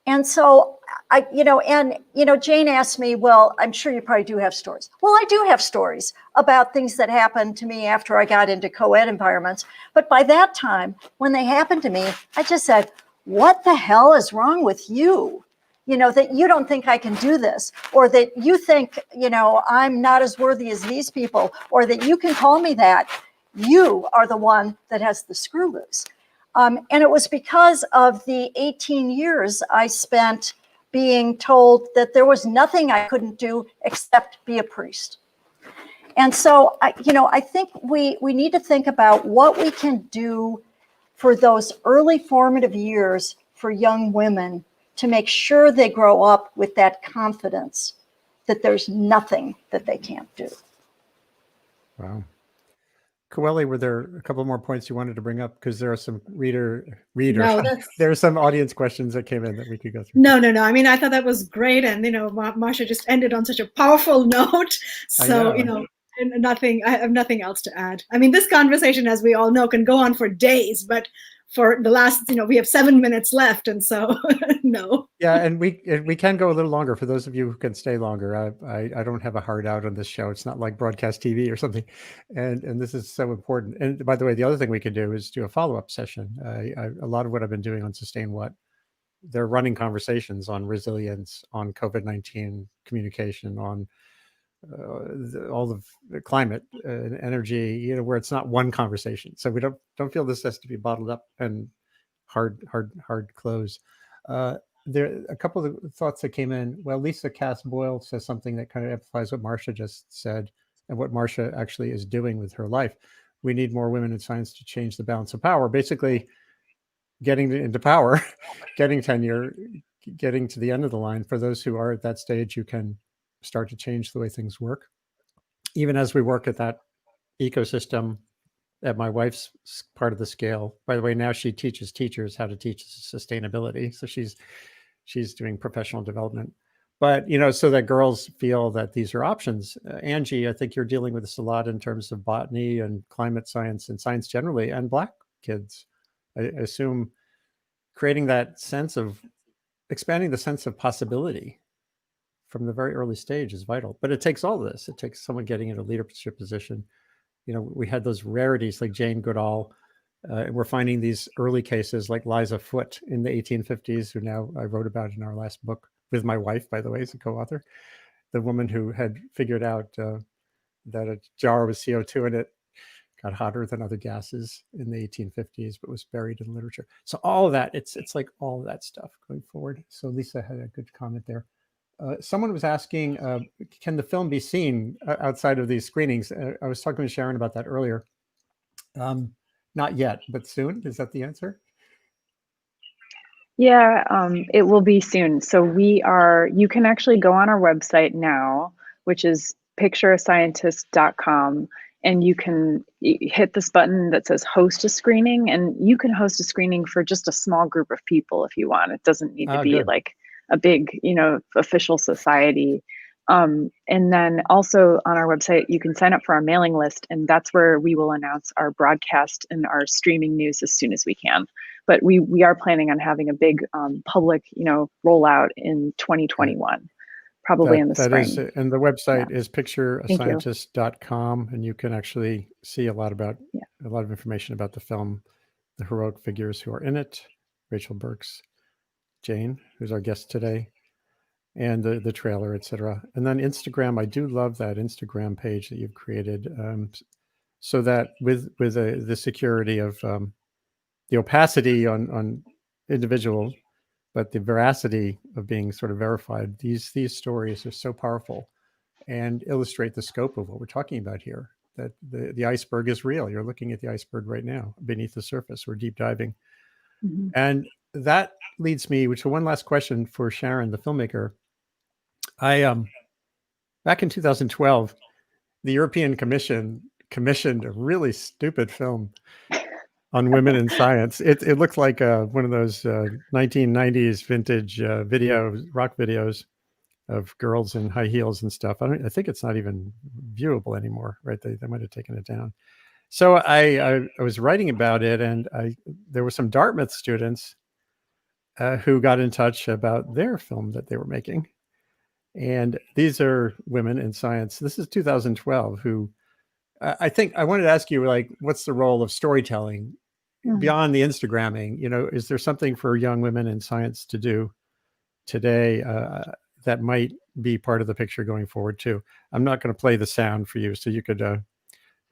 And so Jane asked me, well, I'm sure you probably do have stories. Well, I do have stories about things that happened to me after I got into co-ed environments. But by that time, when they happened to me, I just said, what the hell is wrong with you? That you don't think I can do this, or that you think, I'm not as worthy as these people, or that you can call me that. You are the one that has the screw loose. And it was because of the 18 years I spent being told that there was nothing I couldn't do except be a priest. And so, I think we need to think about what we can do for those early formative years for young women to make sure they grow up with that confidence that there's nothing that they can't do. Wow. Coeli, were there a couple more points you wanted to bring up? Because there are some reader, No, there are some audience questions that came in that we could go through. No. I mean, I thought that was great. And, Marsha just ended on such a powerful note. So, I have nothing else to add. I mean, this conversation, as we all know, can go on for days, but for the last, we have 7 minutes left. And so, no. Yeah, and we can go a little longer for those of you who can stay longer. I don't have a hard out on this show. It's not like broadcast TV or something. And this is so important. And by the way, the other thing we can do is do a follow-up session. A lot of what I've been doing on Sustain What, they're running conversations on resilience, on COVID-19 communication, on all of the climate and energy, where it's not one conversation. So we don't feel this has to be bottled up and hard close. There are a couple of thoughts that came in. Well, Lisa Cass Boyle says something that kind of amplifies what Marsha just said and what Marsha actually is doing with her life. We need more women in science to change the balance of power. Basically, getting into power, getting tenure, getting to the end of the line. For those who are at that stage, you can start to change the way things work. Even as we work at that ecosystem at my wife's part of the scale. By the way, now she teaches teachers how to teach sustainability. So she's doing professional development. But, so that girls feel that these are options. Angie, I think you're dealing with this a lot in terms of botany and climate science and science generally, and Black kids. I assume creating that sense of expanding the sense of possibility from the very early stage is vital. But it takes all of this. It takes someone getting in a leadership position. We had those rarities like Jane Goodall. We're finding these early cases like Liza Foote in the 1850s, who now I wrote about in our last book with my wife, by the way, as a co-author. The woman who had figured out that a jar with CO2 in it got hotter than other gases in the 1850s, but was buried in literature. So all of that, it's like all of that stuff going forward. So Lisa had a good comment there. Someone was asking, can the film be seen outside of these screenings? I was talking to Sharon about that earlier. Not yet, but soon. Is that the answer? Yeah, it will be soon. So you can actually go on our website now, which is pictureascientist.com, and you can hit this button that says host a screening, and you can host a screening for just a small group of people if you want. It doesn't need to be good. like a big, official society. And then also on our website, you can sign up for our mailing list, and that's where we will announce our broadcast and our streaming news as soon as we can. But we are planning on having a big public, rollout in 2021, probably in the spring. And the website is pictureascientist.com, and you can actually see a lot of information about the film, the heroic figures who are in it, Rachel Burks, Jane, who's our guest today, and the trailer, etc. And then Instagram, I do love that Instagram page that you've created, so that with the security of the opacity on individual, but the veracity of being sort of verified. These stories are so powerful and illustrate the scope of what we're talking about here. That the iceberg is real. You're looking at the iceberg right now beneath the surface. We're deep diving, and that leads me to one last question for Sharon, the filmmaker. Back in 2012, the European Commission commissioned a really stupid film on women in science. It looked like one of those 1990s vintage rock videos of girls in high heels and stuff. I think it's not even viewable anymore, right? They might have taken it down. So I was writing about it, and there were some Dartmouth students who got in touch about their film that they were making. And these are women in science. This is 2012 who I think I wanted to ask you, like, what's the role of storytelling beyond the Instagramming? Is there something for young women in science to do today that might be part of the picture going forward too? I'm not going to play the sound for you, so you could,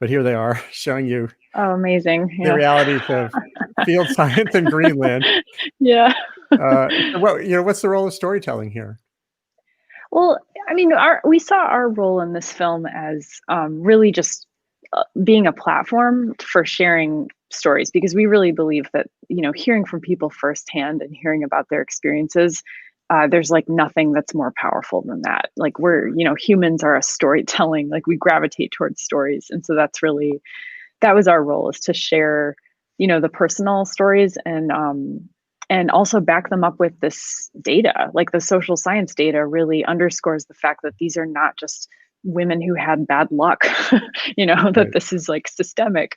but here they are showing you. Oh, amazing! The realities of field science in Greenland. Yeah. What's the role of storytelling here? Well, I mean, we saw our role in this film as really just being a platform for sharing stories, because we really believe that, hearing from people firsthand and hearing about their experiences, there's like nothing that's more powerful than that. Like humans are a storytelling, like we gravitate towards stories. And so that was our role, is to share, the personal stories and also back them up with this data. Like the social science data really underscores the fact that these are not just women who had bad luck, that this is like systemic.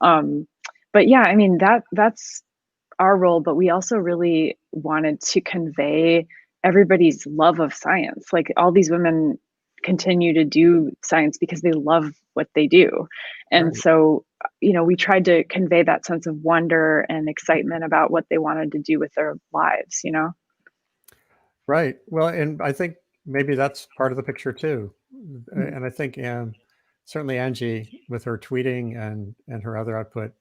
But yeah, I mean, that's our role, but we also really wanted to convey everybody's love of science. Like all these women continue to do science because they love what they do. And so, we tried to convey that sense of wonder and excitement about what they wanted to do with their lives, Right. Well, and I think maybe that's part of the picture too. And I think certainly Angie, with her tweeting and her other output,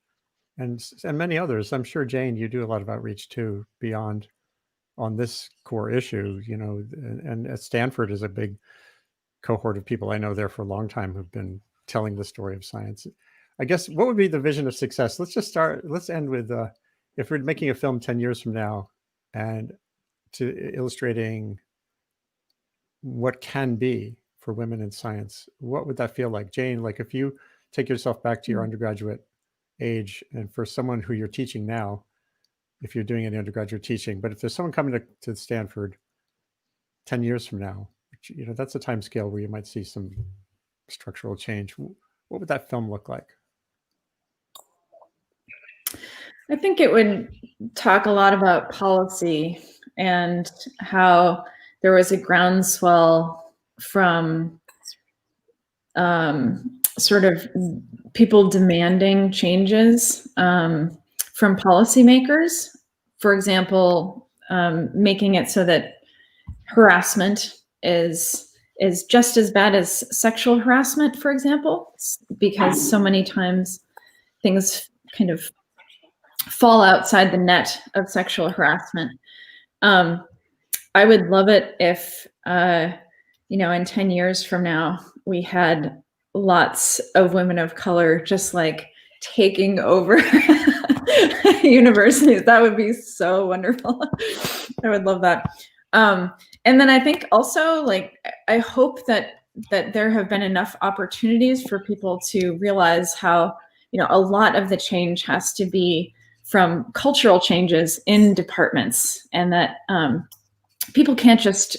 and many others. I'm sure, Jane, you do a lot of outreach too, beyond on this core issue, and at Stanford is a big cohort of people I know there for a long time who've been telling the story of science. I guess, what would be the vision of success? Let's end with, if we're making a film 10 years from now and to illustrating what can be for women in science, what would that feel like? Jane, like if you take yourself back to your undergraduate age, and for someone who you're teaching now, if you're doing any undergraduate teaching, but if there's someone coming to Stanford 10 years from now, which, that's a time scale where you might see some structural change. What would that film look like? I think it would talk a lot about policy and how there was a groundswell from sort of people demanding changes from policymakers. For example, making it so that harassment is just as bad as sexual harassment, for example, because so many times things kind of fall outside the net of sexual harassment. I would love it if, in 10 years from now, we had lots of women of color just like taking over universities. That would be so wonderful. I would love that. And then I think also, like, I hope that there have been enough opportunities for people to realize how, a lot of the change has to be from cultural changes in departments, and that people can't just,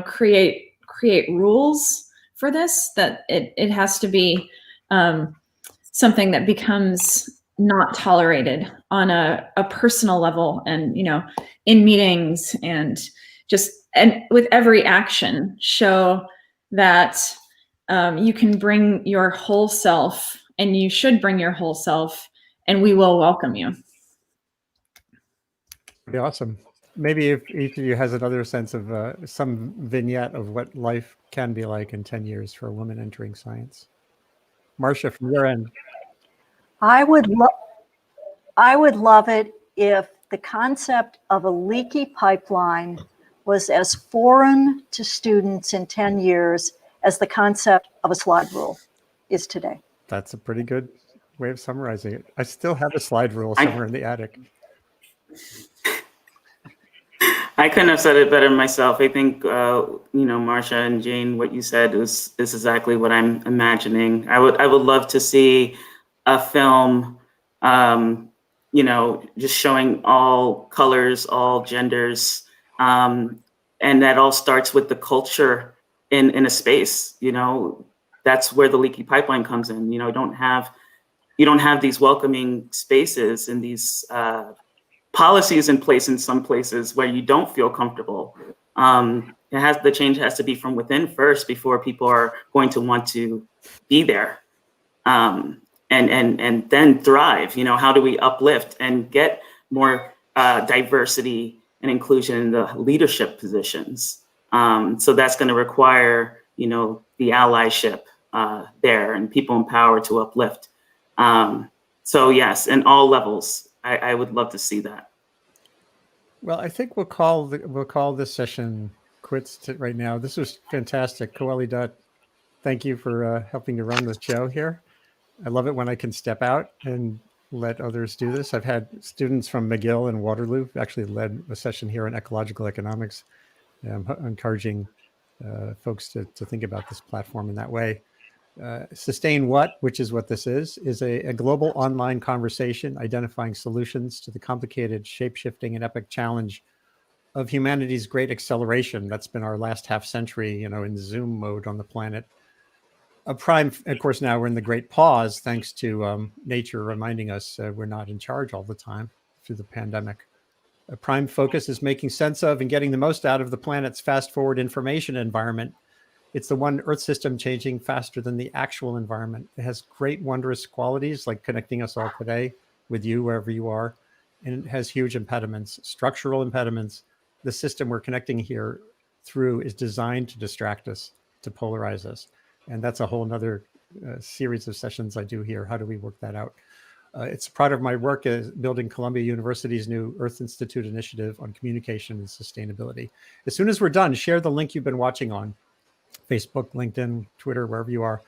create rules for this, that it has to be something that becomes not tolerated on a personal level, and, in meetings, and with every action show that you can bring your whole self, and you should bring your whole self, and we will welcome you. Be awesome. Maybe if each of you has another sense of some vignette of what life can be like in 10 years for a woman entering science. Marcia, from your end. I would love it if the concept of a leaky pipeline was as foreign to students in 10 years as the concept of a slide rule is today. That's a pretty good way of summarizing it. I still have a slide rule somewhere in the attic. I couldn't have said it better myself. I think, Marcia and Jane, what you said is exactly what I'm imagining. I would love to see a film, just showing all colors, all genders, and that all starts with the culture in a space. That's where the leaky pipeline comes in. You don't have these welcoming spaces and these policies in place in some places where you don't feel comfortable. The change has to be from within first before people are going to want to be there, and then thrive. How do we uplift and get more diversity and inclusion in the leadership positions? So that's going to require, the allyship there, and people empowered to uplift. So yes, in all levels, I would love to see that. Well, I think we'll call this session quits right now. This was fantastic. Coeli Dutt, thank you for helping to run the show here. I love it when I can step out and let others do this. I've had students from McGill and Waterloo actually led a session here on ecological economics. I'm encouraging folks to think about this platform in that way. Sustain What, which is what this is a global online conversation identifying solutions to the complicated, shape-shifting, and epic challenge of humanity's great acceleration. That's been our last half century, in Zoom mode on the planet. Of course, now we're in the great pause, thanks to nature reminding us we're not in charge all the time through the pandemic. A prime focus is making sense of and getting the most out of the planet's fast-forward information environment. It's the one Earth system changing faster than the actual environment. It has great, wondrous qualities like connecting us all today with you, wherever you are. And it has huge impediments, structural impediments. The system we're connecting here through is designed to distract us, to polarize us. And that's a whole nother series of sessions I do here. How do we work that out? It's part of my work as building Columbia University's new Earth Institute initiative on communication and sustainability. As soon as we're done, share the link you've been watching on Facebook, LinkedIn, Twitter, wherever you are,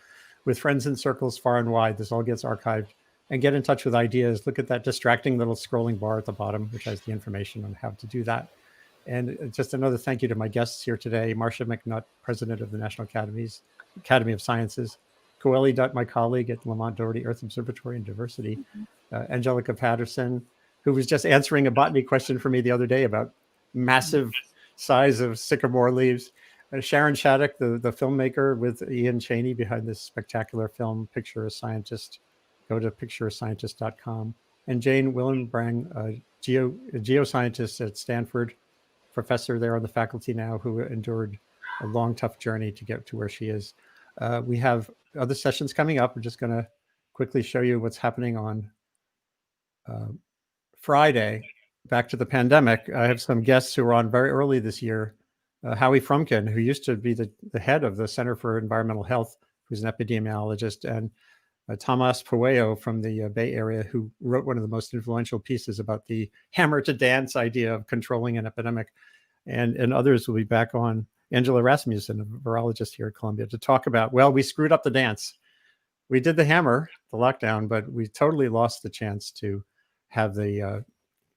with friends in circles far and wide. This all gets archived. And get in touch with ideas. Look at that distracting little scrolling bar at the bottom, which has the information on how to do that. And just another thank you to my guests here today, Marcia McNutt, President of the National Academy of Sciences, Coeli Dutt, my colleague at Lamont Doherty Earth Observatory and Diversity, Angelica Patterson, who was just answering a botany question for me the other day about massive size of sycamore leaves. Sharon Shattuck, the filmmaker, with Ian Chaney behind this spectacular film, Picture a Scientist. Go to pictureascientist.com. And Jane Willenbrang, a geoscientist at Stanford, professor there on the faculty now, who endured a long, tough journey to get to where she is. We have other sessions coming up. We're just going to quickly show you what's happening on Friday. Back to the pandemic, I have some guests who were on very early this year. Howie Frumkin, who used to be the head of the Center for Environmental Health, who's an epidemiologist, and Tomas Puello from the Bay Area, who wrote one of the most influential pieces about the hammer to dance idea of controlling an epidemic. And others will be back on. Angela Rasmussen, a virologist here at Columbia, to talk about, well, we screwed up the dance. We did the hammer, the lockdown, but we totally lost the chance to have the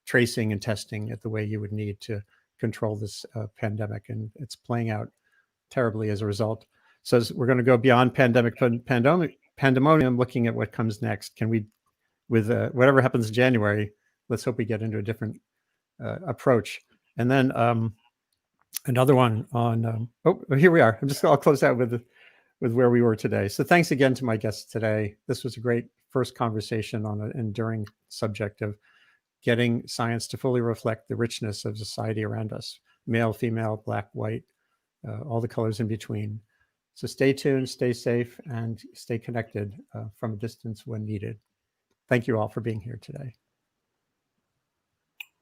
tracing and testing at the way you would need to control this pandemic. And it's playing out terribly as a result. So we're going to go beyond pandemonium, looking at what comes next. Can we, with whatever happens in January, let's hope we get into a different approach. And then another one on, here we are. I'll close out with where we were today. So thanks again to my guests today. This was a great first conversation on an enduring subject of getting science to fully reflect the richness of society around us, male, female, black, white, all the colors in between. So stay tuned, stay safe, and stay connected from a distance when needed. Thank you all for being here today.